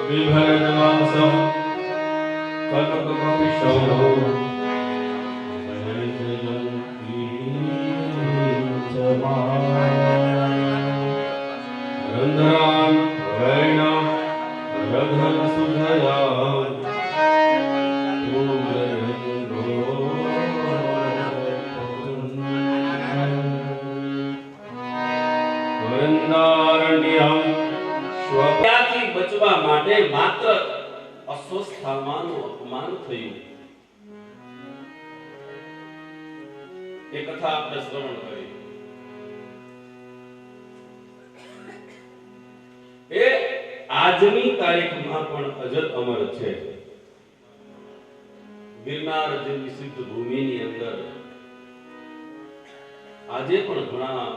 विभरद्वासं कनककपिशौलो रन्ध्रान् वैणां रघन सुधया ત્યાંથી બચવા માટે માત્ર અસ્વસ્થામાનું અપમાન થયું એ કથા આપણે શ્રવણ કરી. એ આજની તારીખમાં પણ અજર અમર છે. ગિરનાર જેવી સિદ્ધ ભૂમિની અંદર આજે પણ ઘણા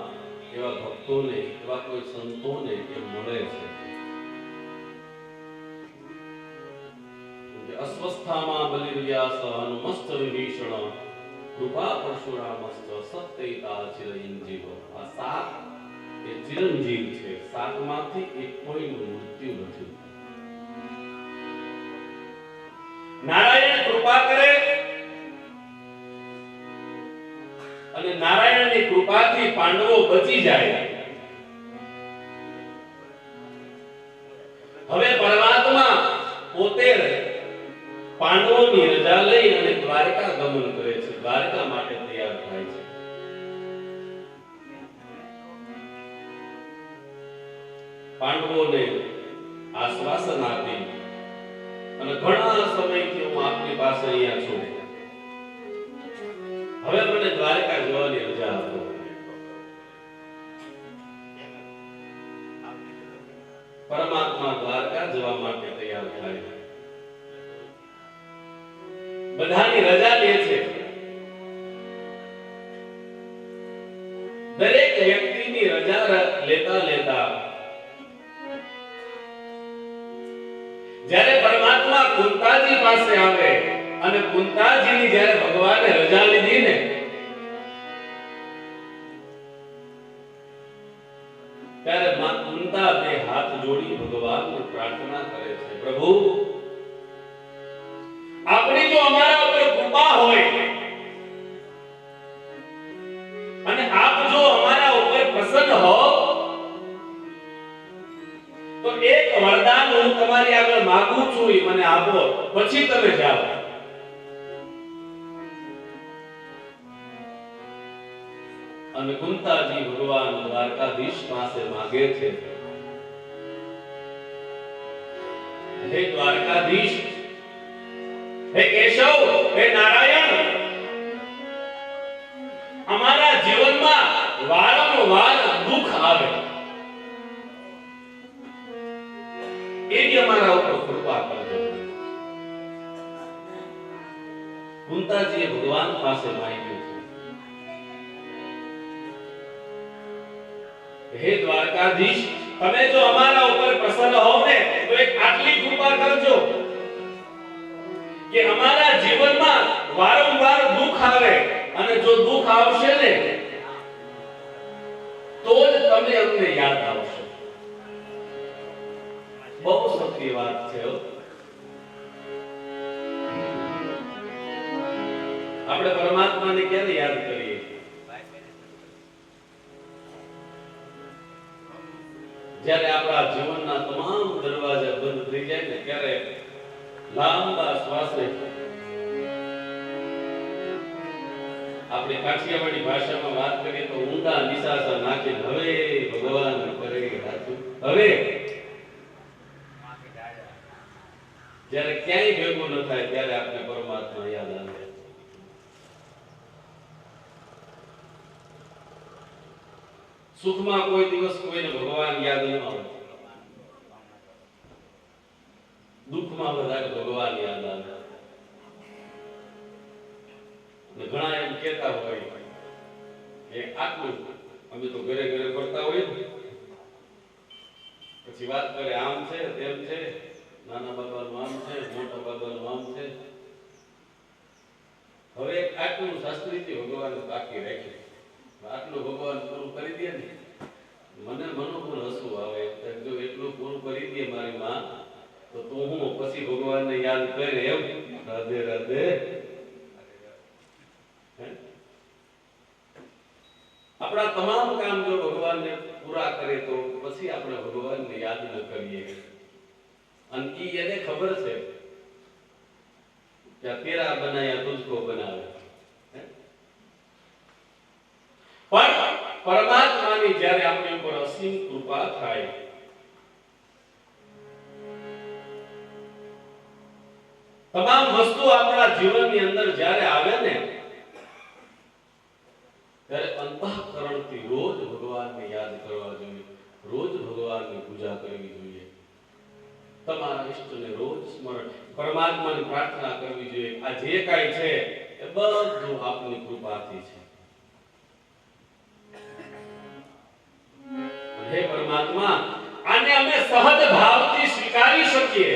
એવા ભક્તોને, એવા કોઈ સંતોને એ મળે છે. અસ્વસ્થામાં બલિર્વ્યાસ હનુમસ્ત વિભીષણ કૃપા પરશુરામસ્ત સત્યતા ચિરંજીવ. આ સાત એ ચિરંજીવ છે. સાતમાંથી એક કોઈનું મૃત્યુ નથી. નારાયણ કૃપા કરે અને નારાયણની કૃપાથી પાંડવો બચી જાય. હવે પરમાત્મા પોતે પાંડવોની રજા લઈ અને દ્વારકા ગમન કરે છે. દ્વારકા માટે તૈયાર થાય છે. પાંડવોને આશ્વાસન આપી અને ઘણા સમયથી હું આપની પાસે અહીંયા છું, હવે મને દ્વારકા જવાની રજા આપો. પરમાત્મા દ્વારકા જવા માટે તૈયાર થાય. બધાની રજા લે છે. દરેક વ્યક્તિની રજા લેતા લેતા જ્યારે પરમાત્મા કુંતાજી પાસે આવે અને કુંતાજીની જ્યારે ભગવાને રજા લીધી ને ત્યારે માં કુંતા બે હાથ જોડી ભગવાનને પ્રાર્થના કરે છે, પ્રભુ આપની જો અમારા ઉપર કૃપા હોય અને આપ જો અમારા ઉપર પ્રસન્ન હો તો એક વરદાન હું તમારી આગળ માંગુ છું, એ મને આપો, પછી તમે જાઓ. અને કુંતાજી ભગવાન દ્વારકાધીશ પાસે માંગે છે, હે દ્વારકાધીશ, હે કેશવ, હે નારાયણ, અમારા જીવનમાં વારંવાર દુઃખ આવે, એ અમારા ઉપર કૃપા કરજો. કુંતાજીએ ભગવાન પાસે માંગ્યું છે, હે દ્વારકાધીશ, તમે જો અમારા ઉપર પ્રસન્ન હોવ ને તો એક આટલી કૃપા કરજો કે અમારા જીવનમાં વારંવાર દુઃખ આવે અને જો દુઃખ આવશે ને તો જ તમે અમને યાદ આવશો. બહુ સત્ય વાત છે. આપણે પરમાત્માને ક્યારે યાદ કરીએ? જ્યારે આપણા જીવનના તમામ દરવાજા બંધ થઈ જાય ને ત્યારે લાંબા શ્વાસે આપણે કાઠિયાવાડી ભાષામાં વાત કરીએ તો ઊંડા નિસાસા નાખી હવે ભગવાન કરે સાચું. હવે જ્યારે ક્યાંય ભેગું ન થાય ત્યારે આપણે પરમાત્મા યાદ આવે. સુખમાં કોઈ દિવસ કોઈને ભગવાન યાદ ન આવે, દુઃખમાં વધારે ભગવાન યાદ આવે. ઘણા એમ કહેતા હોય કે આટલું અમે તો ઘરે ઘરે કરતા હોય, પછી વાત કરે આમ છે તેમ છે, નાના બાબાનું આમ છે, મોટા બાબાનું આમ છે. હવે આટલું શાસ્ત્રીથી ભગવાન બાકી રાખે, આટલું ભગવાન પૂરું કરી દે ને મને મનોકૂળ હસવું આવે. જો એટલું પૂરું કરી દે મારી માં તો તું હું પછી ભગવાનને યાદ કરે એમ રાધે રાધે. હે? આપણા તમામ કામ જો ભગવાનને પૂરા કરે તો પછી આપણે ભગવાનને યાદ ન કરીએ. અને એને ખબર છે કે તેરા બનાયા તુજકો બનાવે. પણ પરમાત્માની જ્યારે આપણી ઉપર અસીમ કૃપા થાય, તમામ વસ્તુ આપણા જીવનની અંદર જ્યારે આવે ને ત્યારે અંતઃકરણથી રોજ ભગવાનને યાદ કરવા જોઈએ, રોજ ભગવાનની પૂજા કરવી જોઈએ, તમારા ઈષ્ટને રોજ સ્મરણ, પરમાત્માની પ્રાર્થના કરવી જોઈએ. આ જે કાંઈ છે એ બધું આપની કૃપાથી છે. હે પરમાત્મા, આને અમે સહજ ભાવથી સ્વીકારી શકીએ.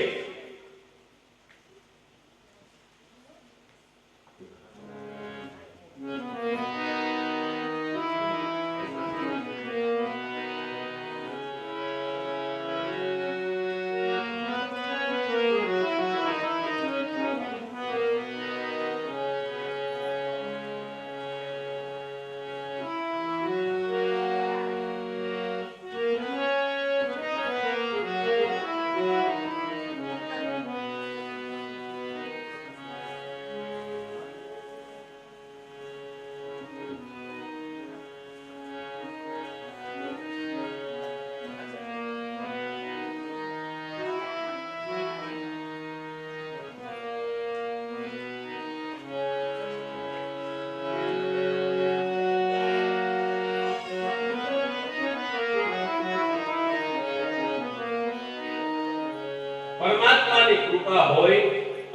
પરમાત્માની કૃપા હોય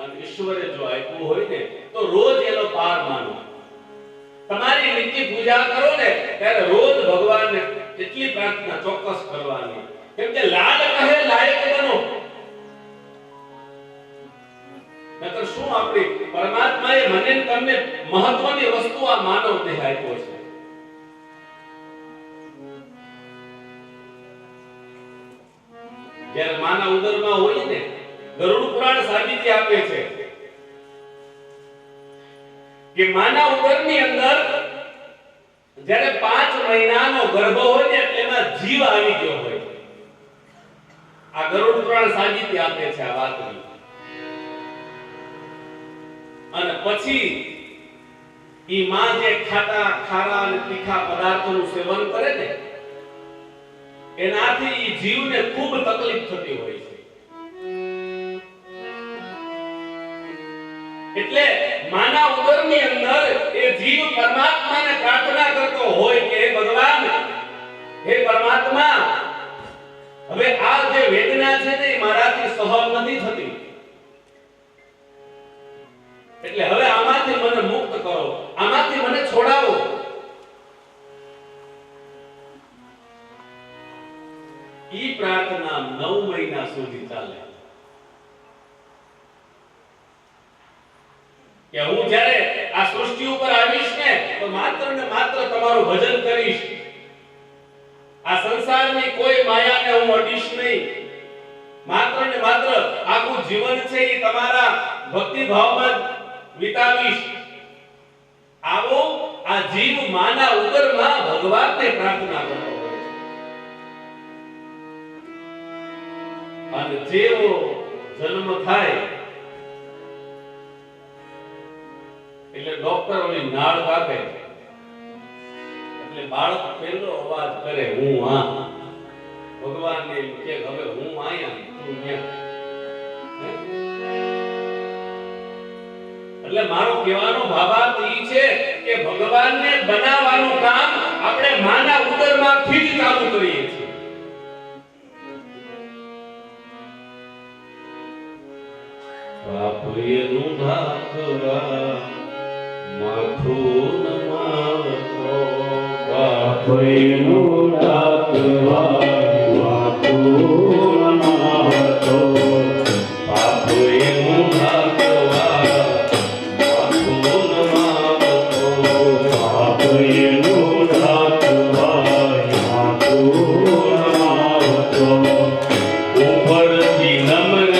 અને ઈશ્વરે જો આપ્યું હોય ને તો રોજ એનો પાર માનો. તમારી નિત્ય પૂજા કરો ને ત્યારે રોજ ભગવાનને એટલી પ્રાર્થના ચોક્કસ કરવાની, કેમ કે લાલ કહે લાયક બનો. નકર શું આપણી પરમાત્માએ મને તમને મહત્વની વસ્તુ આ માનવ દેહ આપ્યો છે. જ્યારે માના ઉદરમાં હોય ને, ગરુડ પુરાણ સાબિતી આપે છે કે માના ઉદરની અંદર જ્યારે 5 મહિનાનો ગર્ભ હોય ને એમાં જીવ આવી ગયો હોય. આ ગરુડ પુરાણ સાબિતી આપે છે આ વાતની. અને પછી ઈ માં જે ખારા અને તીખા પદાર્થોનું સેવન કરે ને એનાથી જીવને ખૂબ તકલીફ થતી હોય છે. એટલે માના ઉદરની અંદર એ જીવ પરમાત્માને પ્રાર્થના કરતો હોય કે હે ભગવાન, હે પરમાત્મા, હવે આ જે વેદના છે ને મારાથી સહન નથી થતી, એટલે હવે આમાંથી મને મુક્ત કરો, આમાંથી મને છોડાવો. ઈ પ્રાર્થના 9 મહિના સુધી ચાલે. કે હું જ્યારે આ સૃષ્ટિ ઉપર આવીશ ને તો માત્ર ને માત્ર તમારું ભજન કરીશ. આ સંસારની કોઈ માયાને હું અડીશ નહીં. માત્ર ને માત્ર આખું જીવન છે એ તમારા ભક્તિ ભાવમાં વિતાવીશ. આવો આ જીવ માના ઉદરમાં ભગવાનને પ્રાર્થના કરતો હોય છે. અને જેવો જન્મ થાય એટલે ડોક્ટર ઓલી નાળ કાપે એટલે બાળક પહેલો અવાજ કરે હું આ. ભગવાનને એમ કે હવે હું આયા તું ન્યા. એટલે મારો કહેવાનો ભાવાર્થ ઈ છે કે ભગવાનને બનાવવાનું કામ આપણે માના ઉદરમાંથી જ ચાલુ કરીએ છીએ. પાપયનું ઢાંકવા માથું નમાવતો, પાપયનું ઢાંકવા માથું નમાવતો, પાપયનું ઢાંકવા માથું નમાવતો, પાપયનું ઢાંકવા માથું નમાવતો, ઉપરથી નમ્ર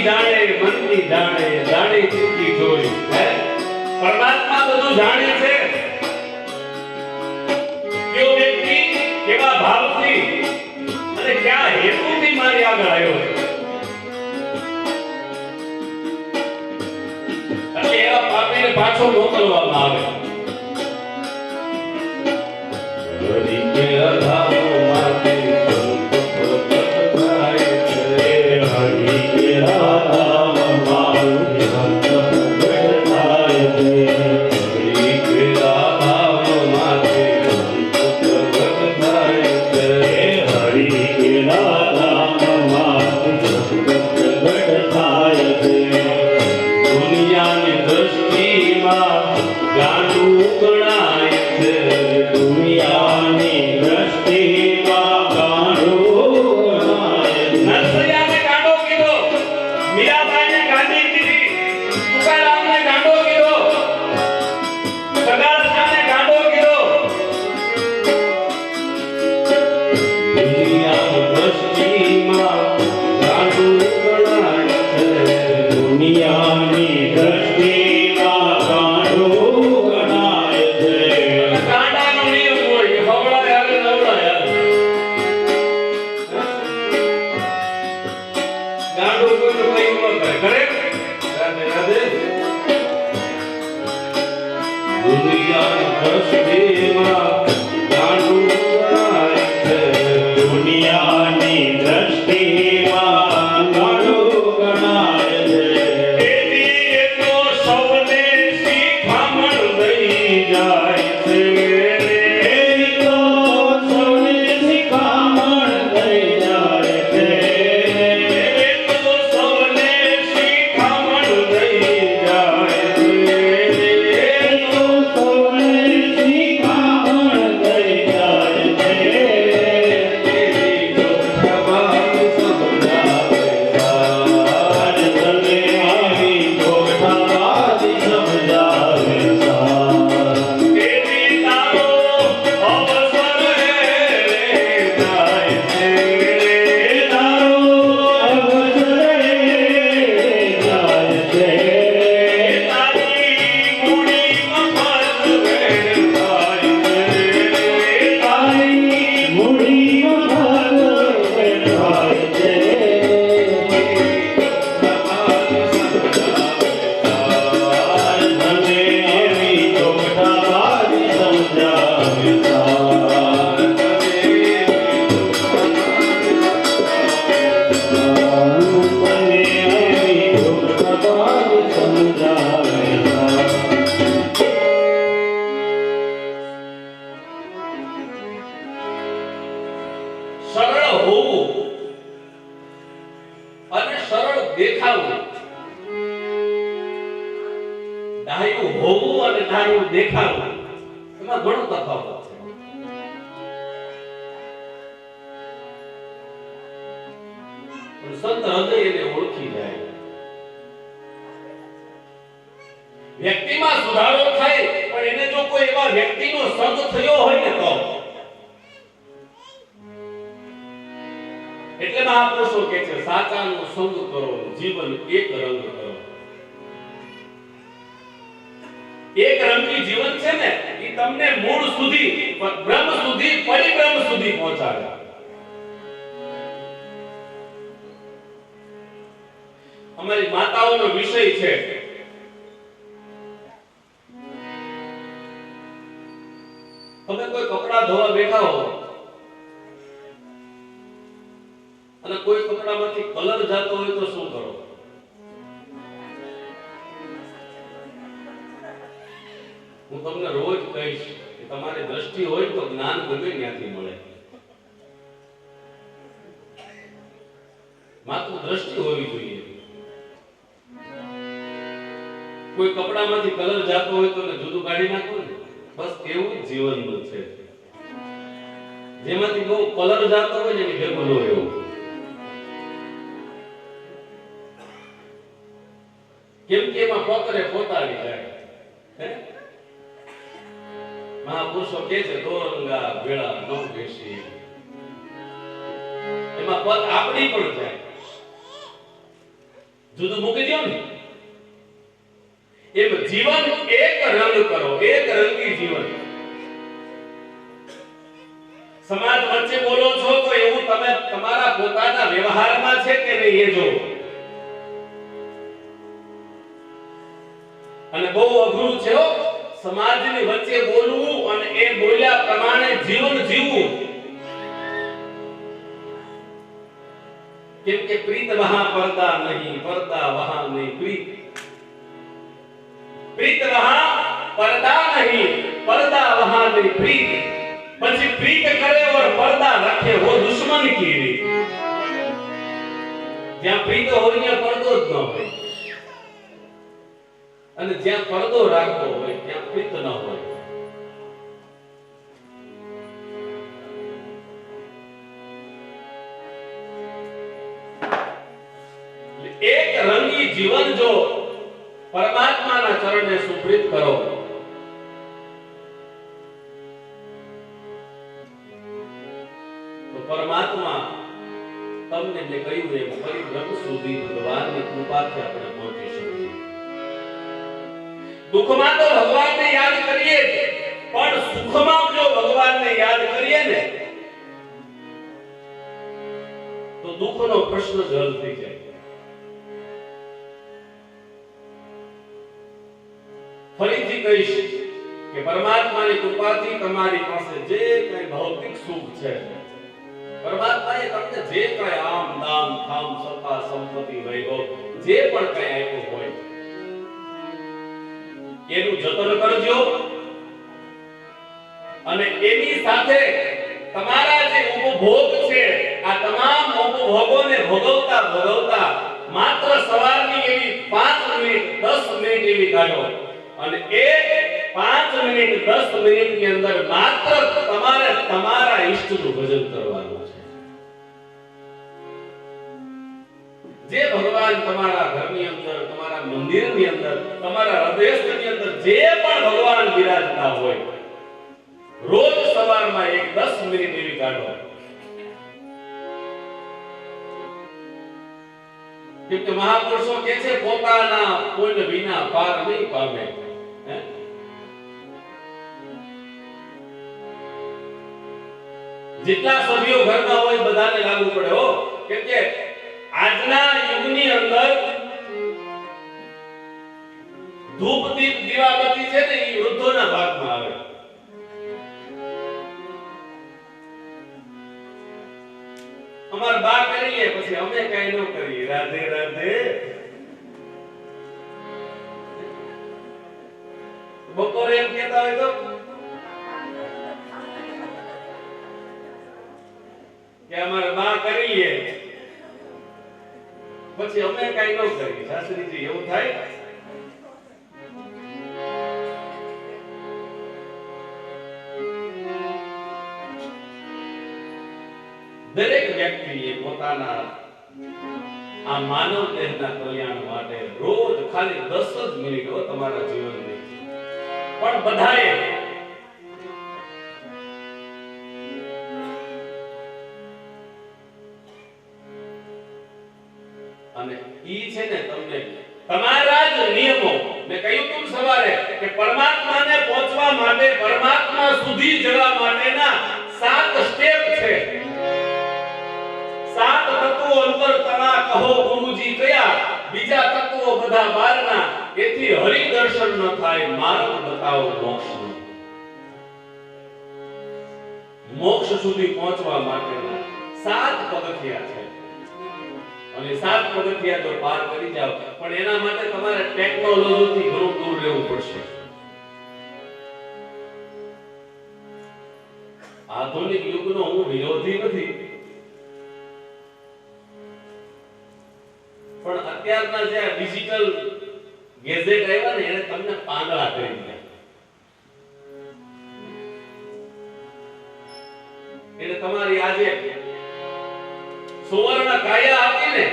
જાણે મનની જાણે જાણે ચિત્તી જોઈ હે પરમાત્મા બધું જાણે છે કયો વ્યક્તિ કેવા ભાવથી અને કયા હેતુથી મારી આગળ આવ્યો છે એટલે એવા પાપીને પાછો મોકલવામાં આવે હરિ કે અધામો માટે વ્યક્તિમાં સુધારો થાય પણ એને જો કોઈ એવા વ્યક્તિનો સંગ થયો હોય ને તો એટલે મહાપુરુષો કહે છે સાચાનો સંગ કરો જીવન એક રંગ કરો એક રંગી જીવન છે ને એ તમને મૂળ સુધી બ્રહ્મ સુધી પરિબ્રહ્મ સુધી પહોંચાડે અમારી માતાઓનો વિષય છે તમે કોઈ કપડા ધોવા બેઠા હો અને કોઈ કપડામાંથી કલર જાતો હોય તો શું કરો હું તમને રોજ કહીશ કે તમારી દ્રષ્ટિ હોય તો જ્ઞાન ગમે ત્યાંથી મળે માત્ર દ્રષ્ટિ હોવી જોઈએ કોઈ કપડામાંથી કલર જાતો હોય તો એને જુદું કાઢી નાખો ને બસ એવું જ જીવનનું છે જેમાંથી બહુ કલર જાતો હોય ને એની ભેગું નો રહેવું કેમ કે એમાં પોતરે પોતાડી જાય હે મહાપુરુષો કહે છે દોરંગા ભેળા ન બેસી એમાં પોત આપણી પણ જાય જુદું મૂકી દો ને. એમ જીવન એક રંગ કરો, એક રંગી જીવન. સમાજ વચ્ચે બોલો છો તો એવું તમે તમારા પોતાના વ્યવહારમાં છે કે નહીં એ જોવો. અને બહુ અઘરું છે હો સમાજની વચ્ચે બોલવું અને એ બોલ્યા પ્રમાણે જીવન જીવવું. કેમ કે પ્રીત વહાં પડદા નહીં, પડદા વહાં નહીં પ્રીત. प्रीत वहां पर्दा नहीं, पर्दा वहां नहीं प्रीत. પછી પ્રીત કરે और पर्दा रखे वो दुश्मन की રીત. જ્યાં પ્રીત હોય ત્યાં પડદો જ ન હોય, અને જ્યાં પડદો રાખવો હોય ત્યાં પ્રીત ન હોય. એક રંગી જીવન જો પરમાત્માના ચરણે સુપ્રીત કરો તો પરમાત્મા તમને જે કહ્યું એમ પરિબ્રહ્મ સુધી ભગવાનની કૃપાથી આપણે પહોંચી શકીએ. દુઃખમાં તો ભગવાનને યાદ કરીએ પણ સુખમાં જો ભગવાનને યાદ કરીએ ને તો દુઃખનો પ્રશ્ન જ હલ થઈ જાય. ફરીથી કહીશ કે પરમાત્માની કૃપાથી તમારી પાસે જે કંઈ ભૌતિક સુખ છે, પરમાત્માએ તમને જે કંઈ આમ દામ થામ સત્તા સંપત્તિ વૈભવ જે પણ કંઈ આપ્યું હોય એનું જતન કરજો. અને એની સાથે તમારા જે ઉપભોગ છે આ તમામ ઉપભોગોને ભોગવતા ભોગવતા માત્ર સવારની એવી 5 મિનિટ 10 મિનિટ એવી કાઢો. અને એ 5 મિનિટ 10 મિનિટ ની અંદર માત્ર તમારે તમારા ઈષ્ટનું ભજન કરવાનું છે. જે ભગવાન તમારા ઘરની અંદર, તમારા મંદિરની અંદર, તમારા હૃદયસ્થની અંદર જે પણ ભગવાન બિરાજતા હોય રોજ સવારમાં એક 10 મિનિટ એવી કાઢો. કેમ કે મહાપુરુષો કહે છે પોતાના પુણ્ય વિના પાર નહીં પામે. જેટલા સભ્યો ઘરમાં હોય બધાને લાગુ પડે હો. કેમ કે આજના યુગની અંદર ધૂપ દીપ દીવાબત્તી છે ને એ વૃદ્ધોના ભાગમાં આવે. અમાર બા કરીએ પછી અમે કઈ ન કરીએ. રાધે રાધે. બપોરે એમ કહેતા હોય તો કે અમારે બા કરીએ પછી અમે કઈ ન કરીએ. શાસ્ત્રીજી એવું થાય? દરેક વ્યક્તિએ પોતાના આ માનવ દેહના કલ્યાણ માટે રોજ ખાલી 10 જ મિનિટ તમારા જીવનની પણ બધાએ અને ઈ છે ને તમને તમારા જ નિયમો. મેં કહ્યું તું સવારે કે પરમાત્માને પહોંચવા માટે, પરમાત્મા સુધી જવા માટેના 7 સ્ટેપ છે. 7 તત્વો અંતર તણા કહો ગુરુજી કયા, બીજા તત્વો બધા બહારના. એથી હરિ દર્શન ન થાય, માર્ગ બતાવો મોક્ષનો. મોક્ષ સુધી પહોંચવા માટેના 7 પગથિયા છે. અને 7 પગથિયા તો પાર કરી જાવ પણ એના માટે તમારે ટેકનોલોજીથી ઘણું દૂર રહેવું પડશે. આધુનિક યુગનો હું વિરોધી નથી પણ અત્યારના જે ડિજિટલ ગેજેટ આવ્યા ને એને તમને પાંગળા કરી દીધા. એટલે તમારી આજે સુવર્ણ કાયા હતી ને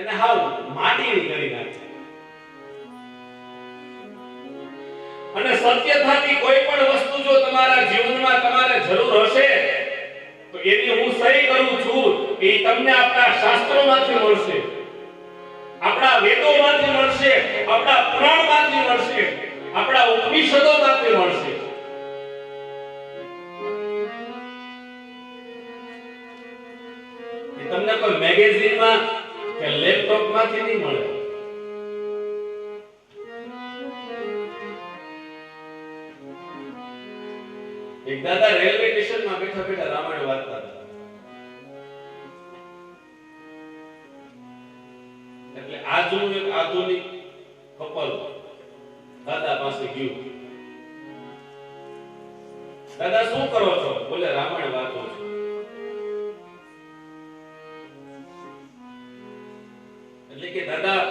એને હાવ માટીની કરી નાખી. અને સત્યતાની કોઈ પણ વસ્તુ જો તમારા જીવનમાં તમારે જરૂર હશે તો એની હું સહી કરું છું એ તમને આપણા શાસ્ત્રોમાંથી મળશે. આપણા વેદોમાંથી મળશે, આપણા પુરાણમાંથી મળશે, આપણા ઉપનિષદોમાંથી મળશે. એ તમને કોઈ મેગેઝિનમાં કે લેપટોપમાંથી નહીં મળે. એક દાદા રેલવે સ્ટેશનમાં બેઠા બેઠા રામાયણ વાંચતા હતા. એટલે આજનું એક આધુનિક કપલ દાદા પાસે ગયું. દાદા શું કરો છો? બોલે રામાયણ વાંચો છો. એટલે કે દાદા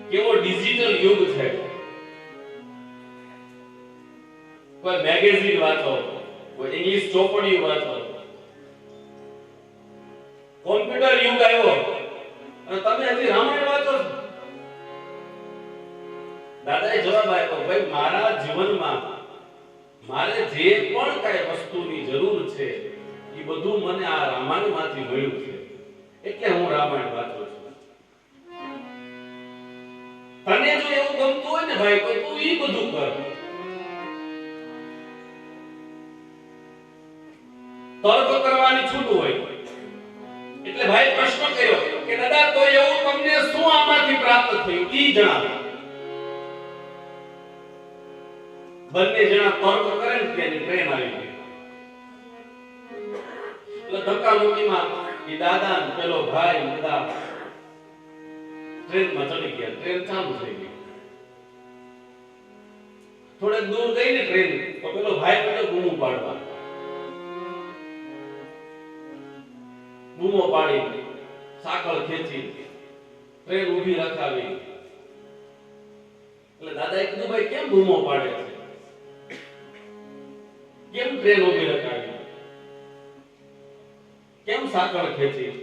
કેવો ડિજિટલ યુગ છે. કોઈ મેગેઝિન વાંચો, કોઈ ઇંગ્લિશ ચોપડી વાંચો, કોમ્પ્યુટર યુગ આવ્યો અને તમે હજી રામાયણ વાંચો છો? દાદાએ જવાબ આપ્યો, ભાઈ મારા જીવનમાં મારે જે પણ કઈ વસ્તુની જરૂર છે એ બધું મને આ રામાયણમાંથી મળ્યું છે, એટલે હું રામાયણ વાંચું છું. તને જો એવું ગમતું હોય ને ભાઈ, તો તું એ બધું કર. તર્ક કરવાની છૂટ હોય. એટલે ભાઈ પ્રશ્ન કર્યો કે દાદા તો એવું તમને શું આમાંથી પ્રાપ્ત થયું ઈ જણાવો. બંને જણા તર્ક કરે ને ત્યાંની ટ્રેન આવી ગઈ. એટલે ધક્કા મુક્કીમાં ઈ દાદા ને પેલો ભાઈ બધા ટ્રેનમાં ચડી ગયા. ટ્રેન ચાલુ થઈ ગઈ. થોડેક દૂર ગઈ ને ટ્રેન તો પેલો ભાઈ પેલો બૂમો પાડવા. બૂમો પાડી, સાકળ ખેંચી, ટ્રેન ઊભી રખાવી. એટલે દાદાએ કીધું, ભાઈ કેમ બૂમો પાડે છે? કેમ ટ્રેન ઊભી રખાવી? કેમ સાકળ ખેંચી?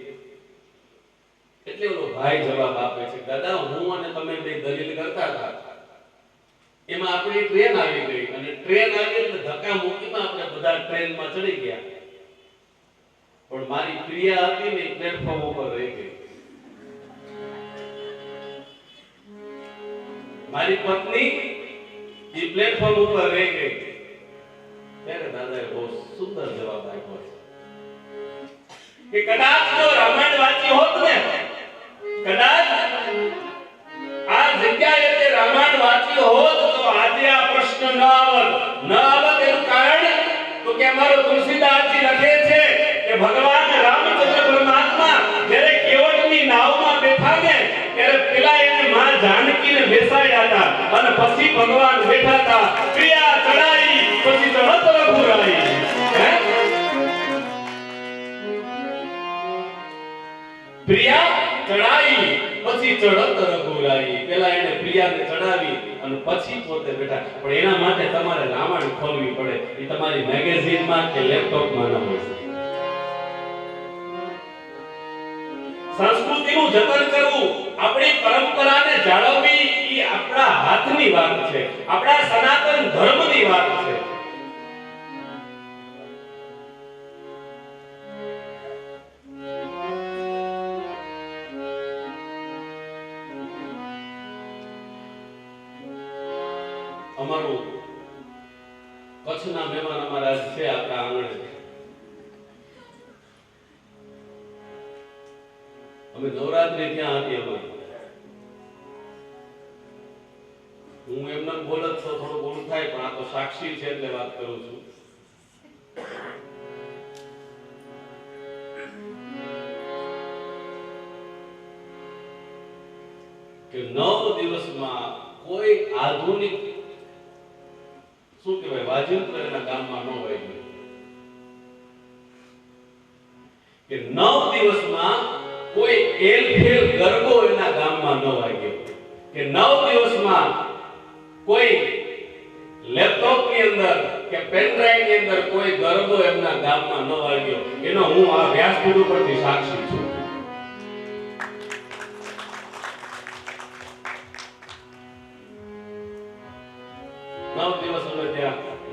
એટલે ઓલો ભાઈ જવાબ આપે છે, દાદા હું અને તમે બે દલીલ કરતા હતા, એમાં આપણી ટ્રેન આવી ગઈ અને ટ્રેન આવી એટલે ધક્કા મૂકીમાં આપણે બધા ટ્રેનમાં ચડી ગયા. પણ મારી પ્રિયા હતી ને પ્લેટફોર્મ ઉપર રહી ગઈ. મારી પત્ની એ પ્લેટફોર્મ ઉપર રહી ગઈ. ત્યારે દાદાએ બહુ સુંદર જવાબ આપ્યો છે કે કદાચ જો રામાયણ વાંચી હોત ને, કદાચ આ જગ્યાએ તે રામાયણ વાંચી હોત તો આજે આ પ્રશ્ન ન આવત. એનું કારણ તો કે અમારો તુલસીદાસજી લખે છે કે ભગવાન રામચંદ્ર પરમાત્મા જ્યારે કેવટની નાવમાં બેઠા ને ત્યારે પેલા એને માં જાનકીને બેસાડ્યા હતા અને પછી ભગવાન બેઠા હતા. પ્રિયા ચડાઈ પછી ચડત રઘુરાઈ. પ્રિયા ચડાઈ પછી ચડત રઘુરાઈ. પેલા એને પ્રિયાને ચડાવી અને પછી પોતે બેઠા. પણ એના માટે તમારે રામાયણ ખોલવી પડે. એ તમારી મેગેઝિનમાં કે લેપટોપમાં ન હોય. સંસ્કૃતિનું જતન કરવું, આપણી પરંપરાને જાળવવી એ આપણા હાથની વાત છે, આપણા સનાતન ધર્મની વાત છે. અમારું કચ્છના મહેમાન અમારા છે આપણા આંગણે. અમે નવરાત્રી ત્યાં હતી. હું એમને બોલત છો, થોડું બોલું થાય, પણ આ તો સાક્ષી છે એટલે વાત કરું છું. કે 9 દિવસમાં કોઈ આધુનિક શું કહેવાય વાજિંત્ર એના ગામમાં ન હોય. કે 9 દિવસમાં કોઈ એલફેલ ગરબો એના ગામમાં ન વાગ્યો. કે 9 દિવસમાં કોઈ લેપટોપ ની અંદર કે પેન ડ્રાઈવ ની અંદર કોઈ ગરબો એમના ગામમાં ન વાગ્યો. એનો હું આ વ્યાસપીઠ ઉપરથી સાક્ષી છું.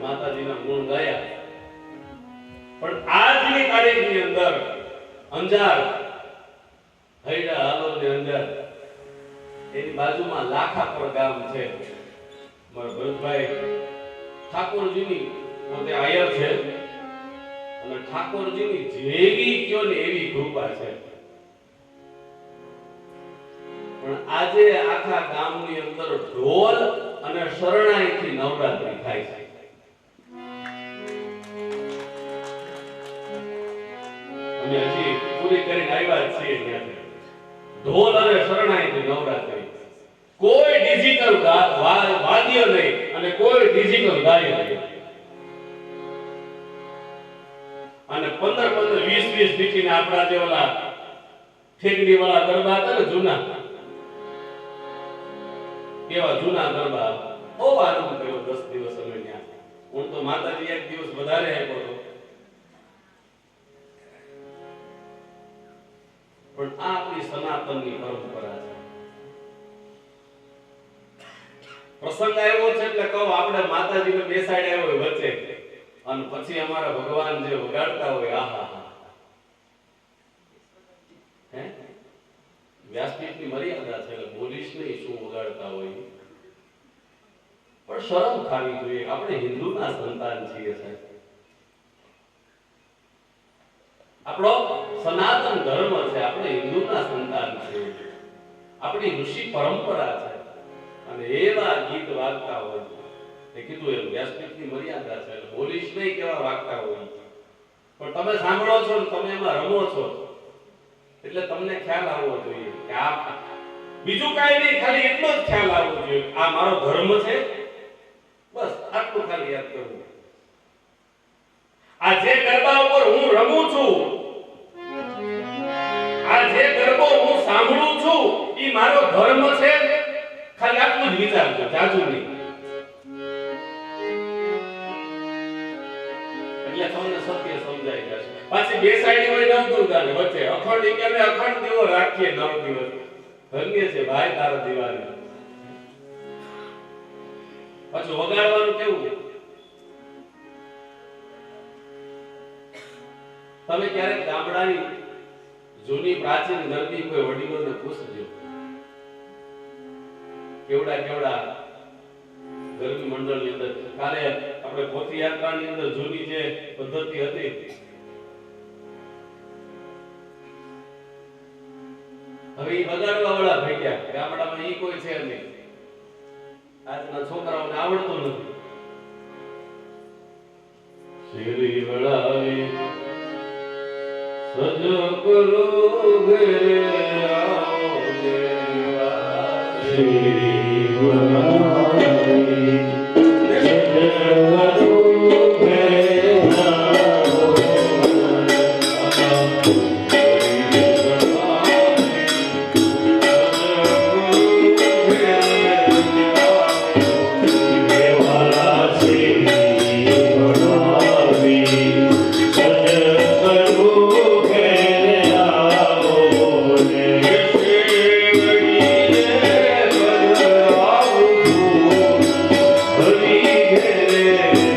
માતાજીના ગુણ ગાયા. પણ આજની તારીખની અંદર અંજાર હૈડા હાલોલની અંદર એની બાજુમાં લાખાપર ગામ છે. મારા ભરતભાઈ ઠાકોરજીની પોતે આયર છે અને ઠાકોરજીની જેવી કયો ને એવી કૃપા છે. પણ આજે આખા ગામની અંદર ઢોલ અને શરણાઈથી નવરાત્રી થાય છે. અમે હજી પૂરી કરીને આવ્યા જ છીએ ત્યાંથી. ઢોલ અને શરણાઈથી નવરાત્રી. કોઈ ડિજિટલ વાદ્ય નહીં અને કોઈ ડિજિટલ ગાય નહીં. અને 15 20 દીકરીને આપણા જે ઓલા ઠેકડી વાળા ગરબા હતા ને જૂના, એવા જૂના ગરબા બહુ આનંદ કર્યો 10 દિવસ અમે ત્યાં. હું તો માતાજી એક દિવસ વધારે આપ્યો હતો. પણ આ આપણી સનાતનની પરંપરા છે. પ્રસંગ આવ્યો છે એટલે કહું, આપણે માતાજીને બેસાડ્યા હોય વચ્ચે અને પછી અમારા ભગવાન જે વગાડતા હોય, આહા હે વ્યાસપીઠની મર્યાદા છે એટલે બોલીશ નહીં શું વગાડતા હોય. પણ શરમ ખાવી જોઈએ. આપણે હિન્દુના સંતાન છીએ સાહેબ. આપણો સનાતન ધર્મ છે, આપણે હિન્દુના સંતાન છીએ. આપણી ઋષિ પરંપરા છે અને એવા ગીત વાગતા હોય. એ કીધું એમ વ્યાસપીઠની મર્યાદા છે એટલે બોલીશ નહીં કેવા વાગતા હોય. પણ તમે સાંભળો છો ને તમે એમાં રમો છો એટલે તમને ખ્યાલ આવવો જોઈએ કે આ બીજું કાંઈ નહીં, ખાલી એટલો જ ખ્યાલ આવવો જોઈએ આ મારો ધર્મ છે. બસ આટલું ખાલી યાદ કરવું. આ જે ગરબા ઉપર હું રમું છું, આ જે ગરબો હું સાંભળું છું, ઈ મારો ધર્મ છે. ખાલી આટલું જ વિચારજો, જાજુ નહીં. એટલે તમને સત્ય સમજાઈ જશે. પાછી બે સાઈડ હોય નવદુર્ગાને વચ્ચે અખંડ કે અખંડ દીવો રાખીએ 9 દિવસ. ધન્ય છે ભાઈ તારા દીવાની. પાછું વગાડવાનું કેવું? તમે ક્યારેક ગામડાની જૂની પ્રાચીન ગરબી કોઈ વડીલોને પૂછજો. કેવડા ગરબી મંડળની અંદર કાલે આપણે પોથી યાત્રાની અંદર જૂની જે પદ્ધતિ હતી, હવે એ બગાડવા વાળા થઈ ગયા. ગામડામાં ઈ કોઈ છે નહીં. આજના છોકરાઓને આવડતું નથી. શેરી વળાવી સજો કરો ઘરે આવો દેવા. શેરી વળાવી સજો કરો ઘરે આવો Hare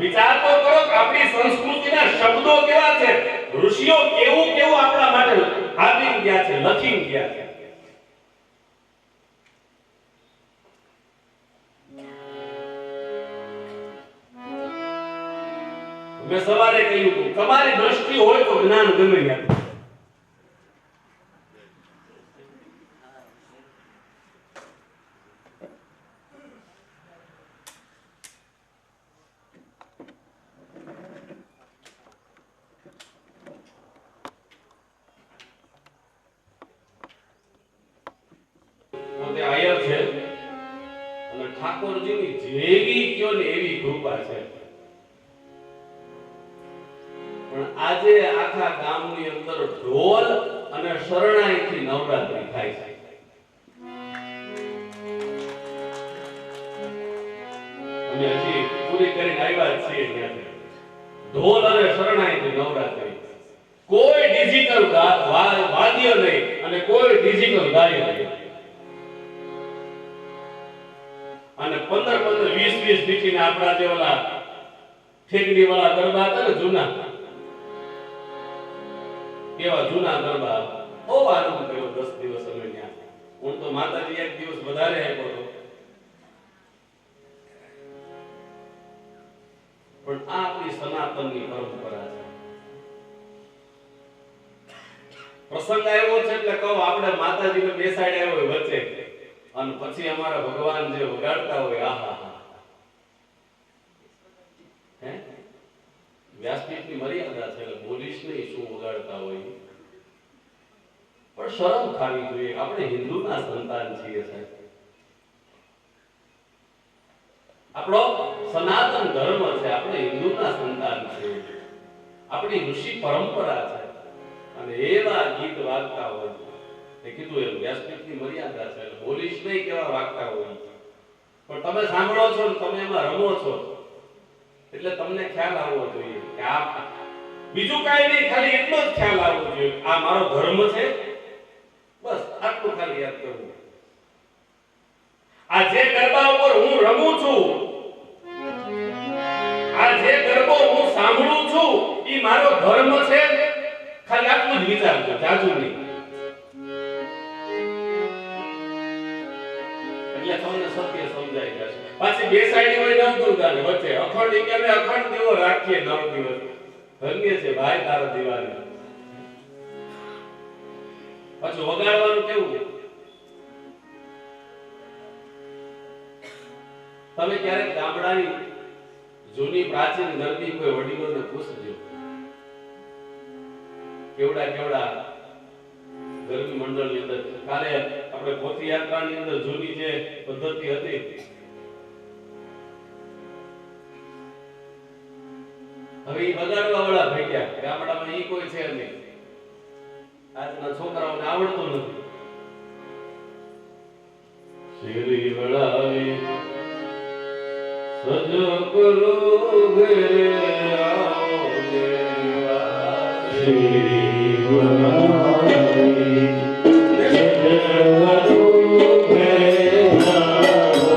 વિચાર તો કરો કે આપણી સંસ્કૃતિના શબ્દો કેવા છે, ઋષિઓ કેવું કેવું આપણા માટે આપીને ગયા છે, લખીને ગયા છે. મેં સવારે કહ્યું હતું, તમારી દ્રષ્ટિ હોય તો જ્ઞાન ગમે ત્યાં. પોતે આયર છે અને ઠાકોરજીની જેવી કયો ને એવી કૃપા છે. પણ આજે આખા ગામની અંદર ઢોલ અને શરણાઈથી નવરાત્રી થાય છે. અમે હજી પૂરી કરીને આવ્યા જ છીએ ત્યાંથી. ઢોલ અને શરણાઈથી નવરાત્રી. કોઈ ડિજિટલ વાદ્ય નહીં અને કોઈ ડિજિટલ ગાય નહીં. અને 15 20 દીકરીને આપણા જે ઓલા ઠેકડી વાળા ગરબા હતા ને જૂના, કેવા જૂના ગરબા, બહુ આનંદ કર્યો 10 દિવસ અમે ત્યાં. હું તો માતાજી એક દિવસ વધારે આપ્યો હતો. પણ આ આપણી સનાતનની પરંપરા છે. પ્રસંગ આવ્યો છે એટલે કહો આપણે માતાજીને બેસાડ્યા હોય વચ્ચે અને પછી અમારા ભગવાન જે વગાડતા હોય, આહા હે વ્યાસપીઠની મર્યાદા છે એટલે બોલીશ નહીં શું વગાડતા હોય. પણ શરમ ખાવી જોઈએ. આપણે હિન્દુના સંતાન છીએ સાહેબ. આપણો સનાતન ધર્મ છે, આપણે હિન્દુના સંતાન છીએ. આપણી ઋષિ પરંપરા છે અને એવા ગીત વાગતા હોય. એ કીધું એમ વ્યાસપીઠની મર્યાદા છે એટલે બોલીશ નહીં કેવા વાગતા હોય. પણ તમે સાંભળો છો ને તમે એમાં રમો છો એટલે તમને ખ્યાલ આવવો જોઈએ કે આ બીજું કાંઈ નહીં, ખાલી એટલો જ ખ્યાલ આવવો જોઈએ આ મારો ધર્મ છે. બસ આટલું ખાલી યાદ કરવું. આ જે ગરબા ઉપર હું રમું છું, આ જે ગરબો હું સાંભળું છું, ઈ મારો ધર્મ છે. ખાલી આટલું જ વિચારજો, જાજુ નહીં. એટલે તમને સત્ય સમજાઈ જશે. પાછી બેસાડી હોય નવદુર્ગાને વચ્ચે અખંડ કે અખંડ દેવો રાખીએ 9 દિવસ. ધન્ય છે ભાઈ તારા દિવાળી. પાછું વગાડવાનું કેવું? તમે ક્યારેક ગામડાની જૂની પ્રાચીન ગરબી કોઈ વડીલોને પૂછજો. કેવડા કેવડા ગરબી મંડળની અંદર કાલે આપણે પોથી યાત્રાની અંદર જૂની જે પદ્ધતિ હતી, હવે ઈ વગાડવા વાળા ભેગ્યા. ગામડામાં ઈ કોઈ છે નહીં. આજના છોકરાઓને આવડતું નથી. શેરી વળાવી સજ કરો ઘરે આવો દેવા. શેરી વળાવી સજ કરો ઘરે આવો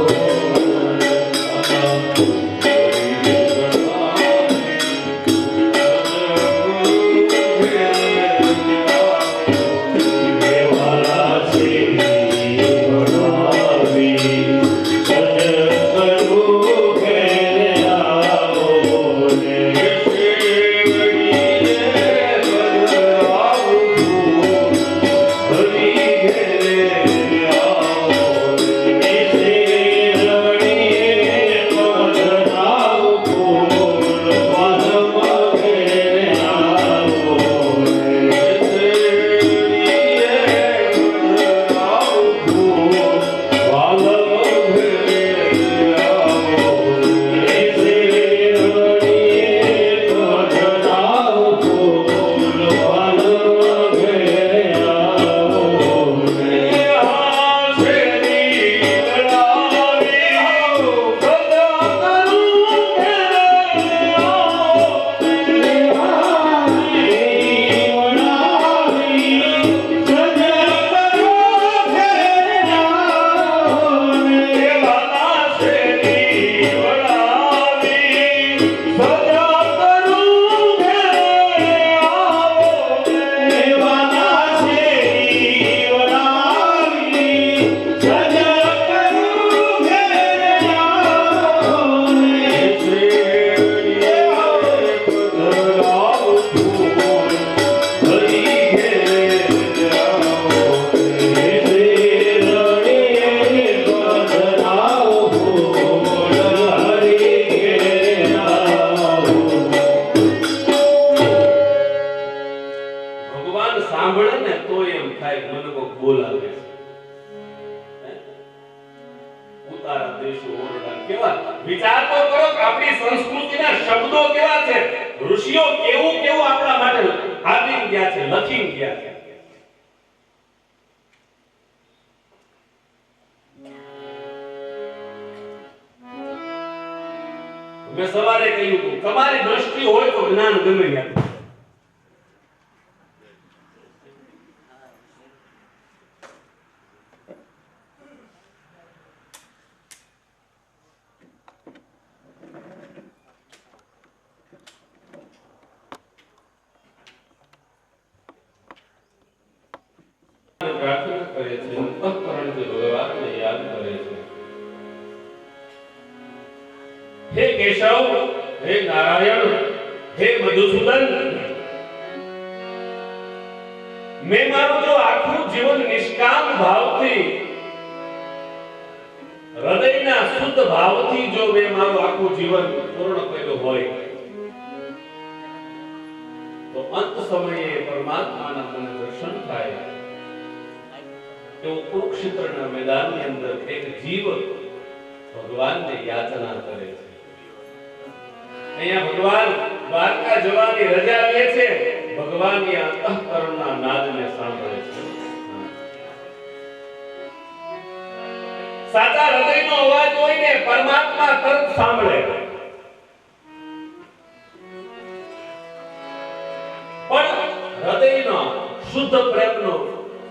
હરી ઘેરે દેશો ઓરડા કેવા વિચાર તો કરો કે આપણી સંસ્કૃતિના શબ્દો કેવા છે, ઋષિઓ કેવું કેવું આપણા માટે આપી ગયા છે, લખી ગયા છે. મેં સવારે કહ્યું હતું તમારી દ્રષ્ટિ હોય તો જ્ઞાન ગમે ત્યાં. પ્રાર્થના કરે છે, અંતઃકરણથી ભગવાનને યાદ કરે છે. હે કેશવ, હે નારાયણ, હે મધુસૂદન, મેં મારું જો આખું જીવન નિષ્કામ ભાવથી, હૃદયના શુદ્ધ ભાવથી જો મેં મારું આખું જીવન પૂર્ણ કર્યું હોય તો અંત સમયે પરમાત્માના મને દર્શન થાય. એવું કુરુક્ષેત્રના મેદાનની અંદર એક જીવ ભગવાનને યાચના કરે છે. અહીંયા ભગવાન દ્વારકા જવાની રજા લે છે, ભગવાનની અંતઃકરણના નાદને સાંભળે છે. સાચા હૃદયનો અવાજ હોય ને પરમાત્મા તરત સાંભળે. પણ હૃદયનો શુદ્ધ પ્રેમનો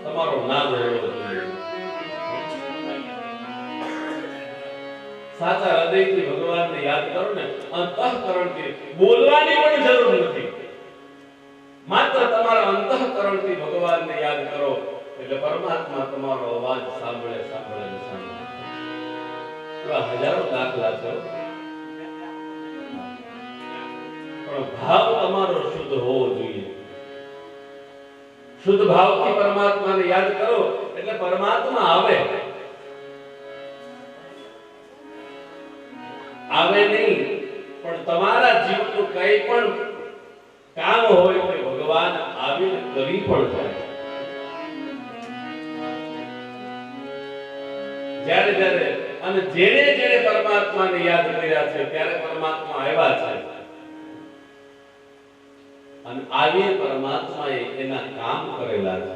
તમારો નાદ હોવો જોઈએ. સાચા હૃદયથી ભગવાનને યાદ કરો ને, અંતઃકરણથી, બોલવાની પણ જરૂર નથી, માત્ર તમારા અંતઃકરણથી ભગવાનને યાદ કરો એટલે પરમાત્મા તમારો અવાજ સાંભળે સાંભળે સાંભળે. એવા હજારો દાખલા છે, પણ ભાવ તમારો શુદ્ધ હોવો જોઈએ. શુદ્ધ ભાવથી પરમાત્માને યાદ કરો એટલે પરમાત્મા આવે. આવે નહીં પણ તમારા જીવનનું કંઈ પણ કામ હોય તો ભગવાન આવીને કરી પણ જાય. જ્યારે જ્યારે અને જેને જેને પરમાત્માને યાદ કર્યા છે ત્યારે પરમાત્મા આવ્યા છે અને આવીને પરમાત્માએ એના કામ કરેલા છે.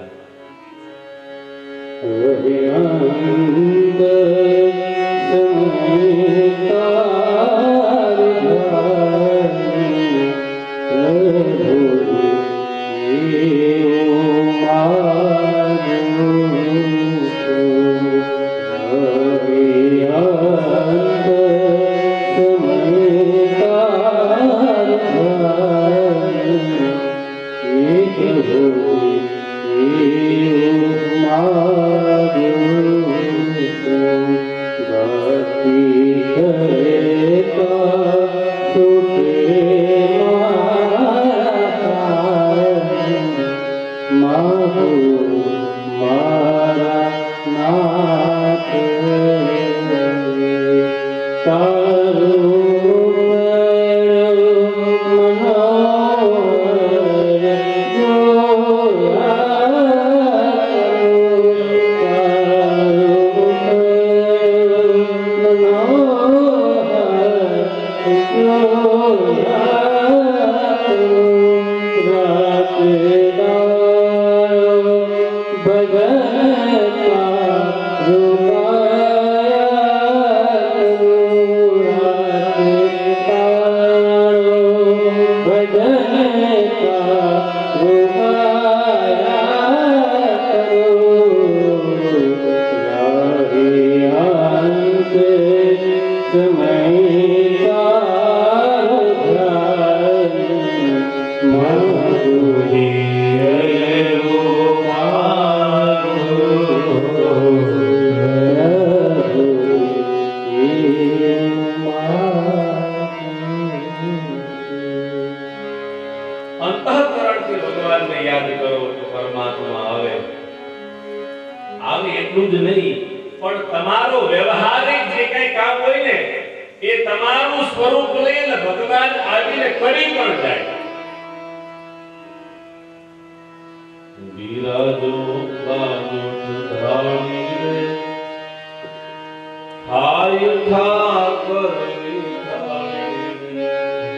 હાય ઠાકરની થાળી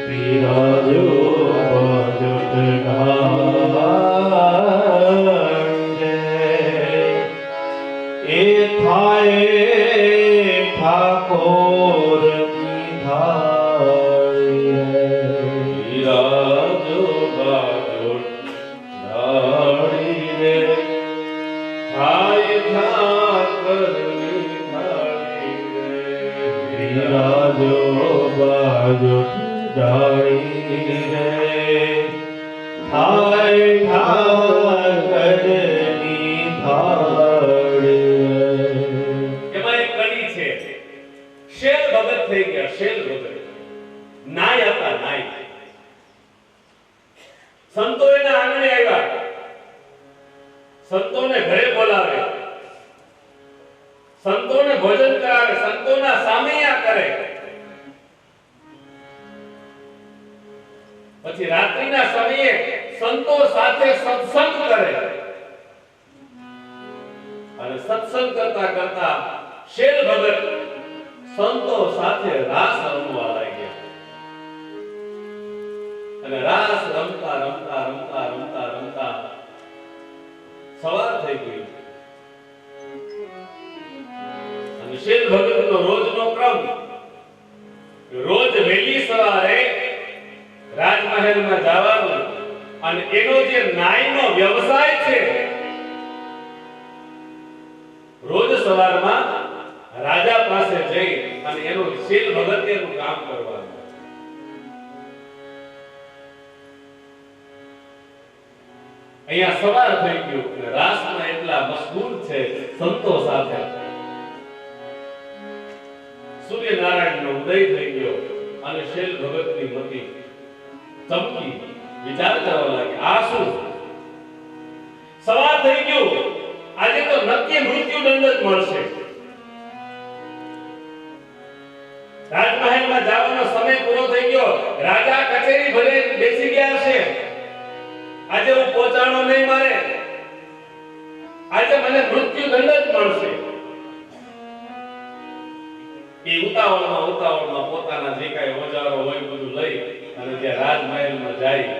બિરાજો બાજોટ ઢાંઢે એ થાય ઠાકોરની થાળી બિરાજો બાજોટ ઢાળી રે હાય ઠાકરની બિરાજો બાજોટ ઢાળી રે થાય ઠાકરની થાળી. એમાં એક કડી છે, શેલ ભગત થઈ ગયા, શેલ ભગત નાય હતા, નાય. સંતો એના આંગણે આવ્યા, સંતોને ઘરે બોલાવે, સંતોને ભોજન કરાવે, સંતોના સામૈયા કરે, પછી રાત્રિના સમયે સંતો સાથે સત્સંગ કરે અને સત્સંગ કરતા કરતા શેલ ભગત સંતો સાથે રાસ રમવા લાગ્યા અને રાસ રમતા રમતા રમતા રમતા રમતા સવાર થઈ ગયું અને શેલ ભગતનો રોજનો ક્રમ રોજ વહેલી સવારે રાજમહેલમાં જવાનું અને એનો જે નાઈનો વ્યવસાય છે રોજ સવારમાં રાજા પાસે જઈ અને એનું શેલ ભગતિયાનું કામ કરવાનું. અહીંયા સવાર થઈ ગયું અને રાસમાં એટલા મશગુલ છે સંતો સાથે. સૂર્યનારાયણનો ઉદય થઈ ગયો અને શેલ ભગતની મતિ ચમકી વિચાર કરવા લાગી, આ શું? સવાર થઈ ગયું, આજે તો નક્કી મૃત્યુદંડ જ મળશે. રાજમહેલમાં જવાનો સમય પૂરો થઈ ગયો, રાજા કચેરી ભરે બેસી ગયા છે. આજે હું પહોંચાણો નહીં મારે, આજે મને મૃત્યુદંડ જ મળશે. એ ઉતાવળમાં પોતાના જે કાંઈ ઓજારો હોય બધું લઈ અને જે રાજમહેલમાં જાય